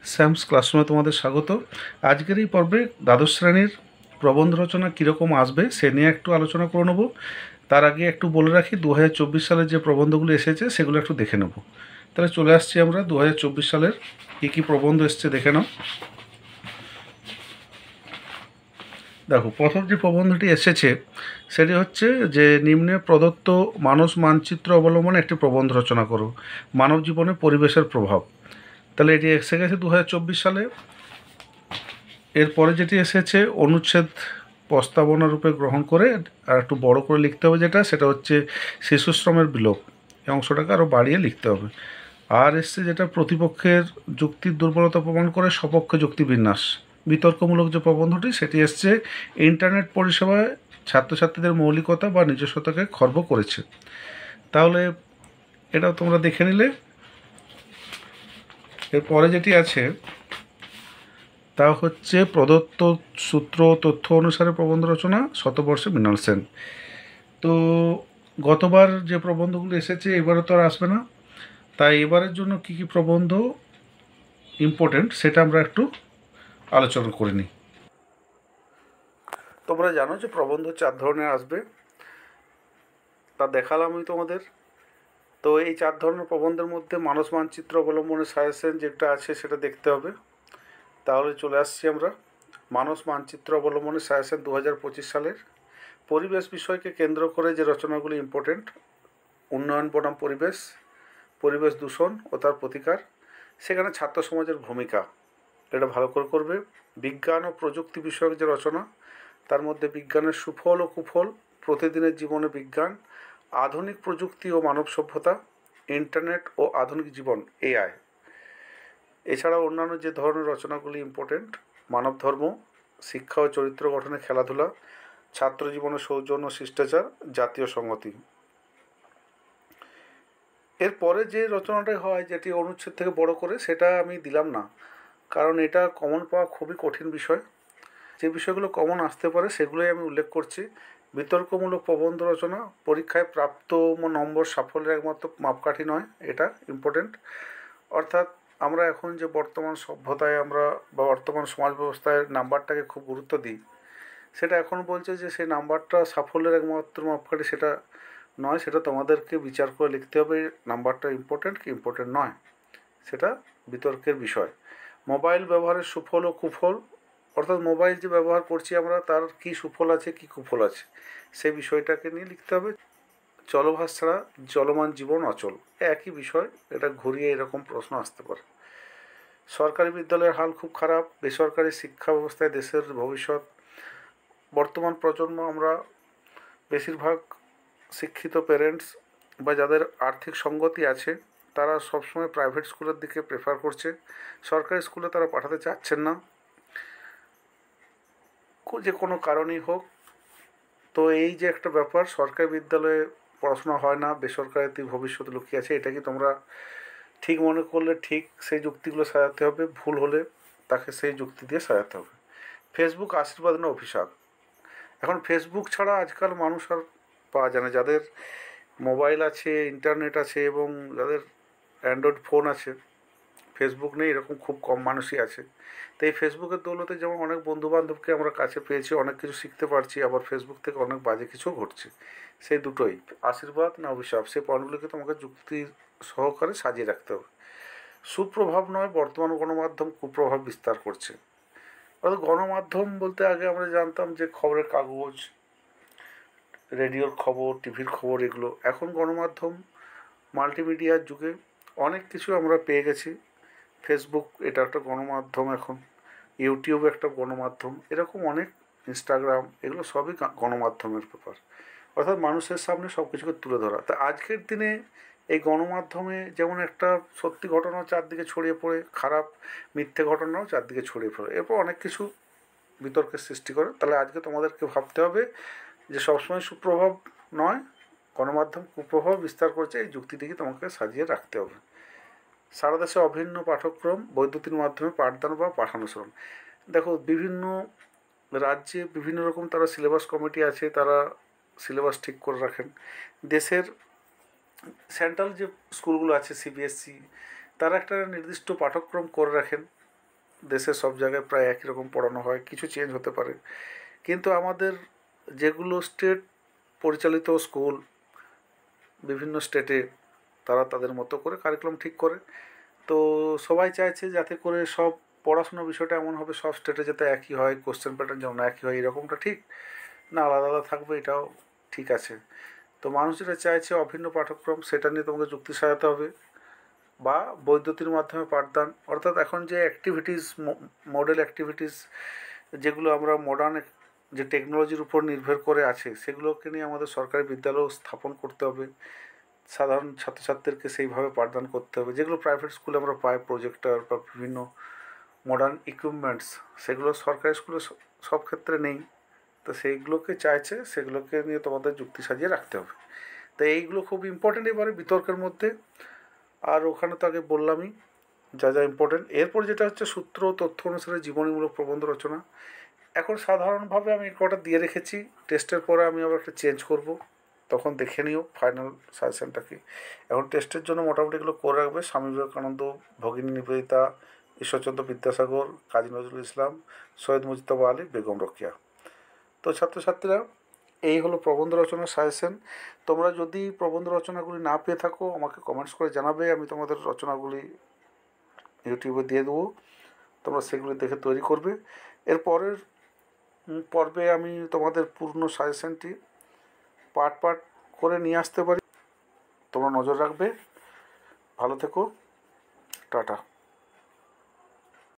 Sam's ক্লাসরুমে তোমাদের স্বাগত। আজকের এই পর্বে দ্বাদশ শ্রেণীর প্রবন্ধ রচনা কীরকম আসবে সে নিয়ে একটু আলোচনা করে নেব। তার আগে একটু বলে রাখি 2024 সালের যে প্রবন্ধগুলো এসেছে সেগুলো একটু দেখে নেব। তাহলে চলে আসছি আমরা 2024 সালের কী কী প্রবন্ধ এসছে দেখে নাও। দেখো, প্রথম যে প্রবন্ধটি এসেছে সেটি হচ্ছে যে নিম্নে প্রদত্ত মানস মানচিত্র অবলম্বনে একটি প্রবন্ধ রচনা করো, মানব জীবনে পরিবেশের প্রভাব। তাহলে এটি এসে গেছে 2024 সালে। এরপরে যেটি এসেছে অনুচ্ছেদ প্রস্তাবনা রূপে গ্রহণ করে আর একটু বড় করে লিখতে হবে, সেটা হচ্ছে শিশু শ্রমের বিলোপ। এই অংশটাকে আরও বাড়িয়ে লিখতে হবে। আর এসছে যেটা প্রতিপক্ষের যুক্তির দুর্বলতা প্রমাণ করে সপক্ষে যুক্তি বিন্যাস, বিতর্কমূলক যে প্রবন্ধটি সেটি এসছে ইন্টারনেট পরিষেবায় ছাত্রছাত্রীদের মৌলিকতা বা নিজস্বতাকে খর্ব করেছে। তাহলে এটাও তোমরা দেখে নিলে। এরপরে যেটি আছে তা হচ্ছে প্রদত্ত সূত্র তথ্য অনুসারে প্রবন্ধ রচনা, শতবর্ষে মৃণাল সেন। তো গতবার যে প্রবন্ধগুলো এসেছে এবারে তো আর আসবে না, তাই এবারের জন্য কী কী প্রবন্ধ ইম্পর্টেন্ট সেটা আমরা একটু আলোচনা করে নিই। তোমরা জানো যে প্রবন্ধ 4 ধরনের আসবে, তা দেখালাম আমি তোমাদের। তো এই 4 ধরনের প্রবন্ধের মধ্যে মানস মানচিত্র অবলম্বনে সাজেশন যেটা আছে সেটা দেখতে হবে। তাহলে চলে আসছি আমরা মানস মানচিত্র অবলম্বনে সাজেশন 2025 সালের। পরিবেশ বিষয়কে কেন্দ্র করে যে রচনাগুলি ইম্পর্টেন্ট: উন্নয়ন বনাম পরিবেশ, পরিবেশ দূষণ ও তার প্রতিকার, সেখানে ছাত্র সমাজের ভূমিকা, এটা ভালো করে করবে। বিজ্ঞান ও প্রযুক্তি বিষয়ক যে রচনা, তার মধ্যে বিজ্ঞানের সুফল ও কুফল, প্রতিদিনের জীবনে বিজ্ঞান, আধুনিক প্রযুক্তি ও মানব সভ্যতা, ইন্টারনেট ও আধুনিক জীবন এআই। এছাড়াও অন্যান্য যে ধরনের রচনাগুলি ইম্পর্টেন্ট: মানব ধর্ম, শিক্ষা ও চরিত্র গঠনে খেলাধুলা, ছাত্র জীবনে সৌজন্য শিষ্টাচার, জাতীয় সংহতি। এরপরে যে রচনাটা হয় যেটি অনুচ্ছেদ থেকে বড় করে, সেটা আমি দিলাম না, কারণ এটা কমন পাওয়া খুবই কঠিন বিষয়। যে বিষয়গুলো কমন আসতে পারে সেগুলোই আমি উল্লেখ করছি। বিতর্কমূলক প্রবন্ধ রচনা পরীক্ষায় প্রাপ্ত নম্বর সাফল্যের একমাত্র মাপকাঠি নয়, এটা ইম্পর্টেন্ট। অর্থাৎ আমরা এখন যে বর্তমান সভ্যতায় আমরা বা বর্তমান সমাজ ব্যবস্থায় নাম্বারটাকে খুব গুরুত্ব দিই, সেটা এখন বলছে যে সেই নাম্বারটা সাফল্যের একমাত্র মাপকাঠি সেটা নয়। সেটা তোমাদেরকে বিচার করে লিখতে হবে নাম্বারটা ইম্পর্টেন্ট কি ইম্পর্টেন্ট নয়, সেটা বিতর্কের বিষয়। মোবাইল ব্যবহারের সুফল ও কুফল, অর্থাৎ মোবাইল যে ব্যবহার করছি আমরা তার কী সুফল আছে কী কুফল আছে সেই বিষয়টাকে নিয়ে লিখতে হবে। জলভাস ছাড়া চলমান জীবন অচল, একই বিষয়, এটা ঘুরিয়ে এরকম প্রশ্ন আসতে পারে। সরকারি বিদ্যালয়ের হাল খুব খারাপ, বেসরকারি শিক্ষা ব্যবস্থায় দেশের ভবিষ্যৎ। বর্তমান প্রজন্ম আমরা বেশিরভাগ শিক্ষিত প্যারেন্টস বা যাদের আর্থিক সঙ্গতি আছে তারা সবসময় প্রাইভেট স্কুলের দিকে প্রেফার করছে, সরকারি স্কুলে তারা পাঠাতে চাচ্ছেন না, যে কোনো কারণেই হোক। তো এই যে একটা ব্যাপার, সরকারি বিদ্যালয়ে পড়াশোনা হয় না, বেসরকারিতে ভবিষ্যৎ লুকিয়ে আছে, এটা কি তোমরা ঠিক মনে করলে ঠিক সেই যুক্তিগুলো সাজাতে হবে, ভুল হলে তাকে সেই যুক্তি দিয়ে সাজাতে হবে। ফেসবুক আশীর্বাদ না অভিশাপ। এখন ফেসবুক ছাড়া আজকাল মানুষ আর পাওয়া যায় না। যাদের মোবাইল আছে, ইন্টারনেট আছে এবং যাদের অ্যান্ড্রয়েড ফোন আছে, ফেসবুক নেই এরকম খুব কম মানুষই আছে। তো এই ফেসবুকের দৌলতে যেমন অনেক বন্ধুবান্ধবকে আমরা কাছে পেয়েছি, অনেক কিছু শিখতে পারছি, আবার ফেসবুক থেকে অনেক বাজে কিছু ঘটছে। সেই দুটোই আশীর্বাদ না অভিশাপ, সেই পয়েন্টগুলোকে তোমাকে যুক্তি সহকারে সাজিয়ে রাখতে হবে। সুপ্রভাব নয়, বর্তমান গণমাধ্যম কুপ্রভাব বিস্তার করছে। অর্থাৎ গণমাধ্যম বলতে আগে আমরা জানতাম যে খবরের কাগজ, রেডিওর খবর, টিভির খবর, এগুলো। এখন গণমাধ্যম মাল্টিমিডিয়ার যুগে অনেক কিছু আমরা পেয়ে গেছি। ফেসবুক এটা একটা গণমাধ্যম, এখন ইউটিউব একটা গণমাধ্যম, এরকম অনেক, ইনস্টাগ্রাম, এগুলো সবই গণমাধ্যমের ব্যাপার। অর্থাৎ মানুষের সামনে সব কিছুকে তুলে ধরা। তা আজকের দিনে এই গণমাধ্যমে যেমন একটা সত্যি ঘটনাও চারদিকে ছড়িয়ে পড়ে, খারাপ মিথ্যে ঘটনাও চারদিকে ছড়িয়ে পড়ে, এরপর অনেক কিছু বিতর্কের সৃষ্টি করে। তাহলে আজকে তোমাদেরকে ভাবতে হবে যে সবসময় সুপ্রভাব নয়, গণমাধ্যম কুপ্রভাব বিস্তার করছে, এই যুক্তিটিকে তোমাকে সাজিয়ে রাখতে হবে। সারা দেশে অভিন্ন পাঠ্যক্রম, বৈদ্যুতিন মাধ্যমে পাঠদান বা পাঠানুসরণ। দেখো, বিভিন্ন রাজ্যে বিভিন্ন রকম তারা সিলেবাস কমিটি আছে, তারা সিলেবাস ঠিক করে রাখেন। দেশের সেন্ট্রাল যে স্কুলগুলো আছে সিবিএসসি, তারা একটা নির্দিষ্ট পাঠ্যক্রম করে রাখেন, দেশের সব জায়গায় প্রায় একই রকম পড়ানো হয়, কিছু চেঞ্জ হতে পারে, কিন্তু আমাদের যেগুলো স্টেট পরিচালিত স্কুল বিভিন্ন স্টেটে তারা তাদের মতো করে কারিকুলাম ঠিক করে। তো সবাই চাইছে যাতে করে সব পড়াশোনার বিষয়টা এমন হবে সব স্টেটে যাতে একই হয়, কোশ্চেন প্যাটার্ন যেমন একই হয়, এরকমটা ঠিক না, আলাদা আলাদা থাকবে, এটাও ঠিক আছে। তো মানুষ যেটা চাইছে অভিন্ন পাঠ্যক্রম, সেটা নিয়ে তোমাকে যুক্তি সাজাতে হবে, বা বৈদ্যুতির মাধ্যমে পাঠদান, অর্থাৎ এখন যে অ্যাক্টিভিটিস, মডেল অ্যাক্টিভিটিস যেগুলো আমরা মডার্ন যে টেকনোলজির উপর নির্ভর করে আছে, সেগুলোকে নিয়ে আমাদের সরকারি বিদ্যালয় স্থাপন করতে হবে, সাধারণ ছাত্রছাত্রীদেরকে সেইভাবে পাঠদান করতে হবে। যেগুলো প্রাইভেট স্কুলে আমরা পাই, প্রজেক্টর বা বিভিন্ন মডার্ন ইকুইপমেন্টস, সেগুলো সরকারি স্কুলে সব ক্ষেত্রে নেই। তো সেইগুলোকে চাইছে, সেগুলোকে নিয়ে তোমাদের যুক্তি সাজিয়ে রাখতে হবে। তো এইগুলো খুব ইম্পর্টেন্ট এবারে বিতর্কের মধ্যে। আর ওখানে তো আগে বললামই যা যা ইম্পর্টেন্ট। এরপর যেটা হচ্ছে সূত্র ও তথ্য অনুসারে জীবনীমূলক প্রবন্ধ রচনা। এখন সাধারণভাবে আমি কটা দিয়ে রেখেছি, টেস্টের পরে আমি আবার একটা চেঞ্জ করব, তখন দেখে নিও ফাইনাল সাজেশনটা কি। এখন টেস্টের জন্য মোটামুটি এগুলো করে রাখবে: স্বামী বিবেকানন্দ, ভগিনী নিবেদিতা, ঈশ্বরচন্দ্র বিদ্যাসাগর, কাজী নজরুল ইসলাম, সৈয়দ মুজতবা আলী, বেগম রোকেয়া। তো ছাত্রছাত্রীরা, এই হলো প্রবন্ধ রচনার সাজেশন। তোমরা যদি প্রবন্ধ রচনাগুলি না পেয়ে থাকো আমাকে কমেন্টস করে জানাবে, আমি তোমাদের রচনাগুলি ইউটিউবে দিয়ে দেবো, তোমরা সেগুলি দেখে তৈরি করবে। এর পরের পর্বে আমি তোমাদের পূর্ণ সাজেশনটি পার্ট পার্ট করে নিয়ে আসতে পারি, তোমরা নজর রাখবে। ভালো থেকো, টাটা।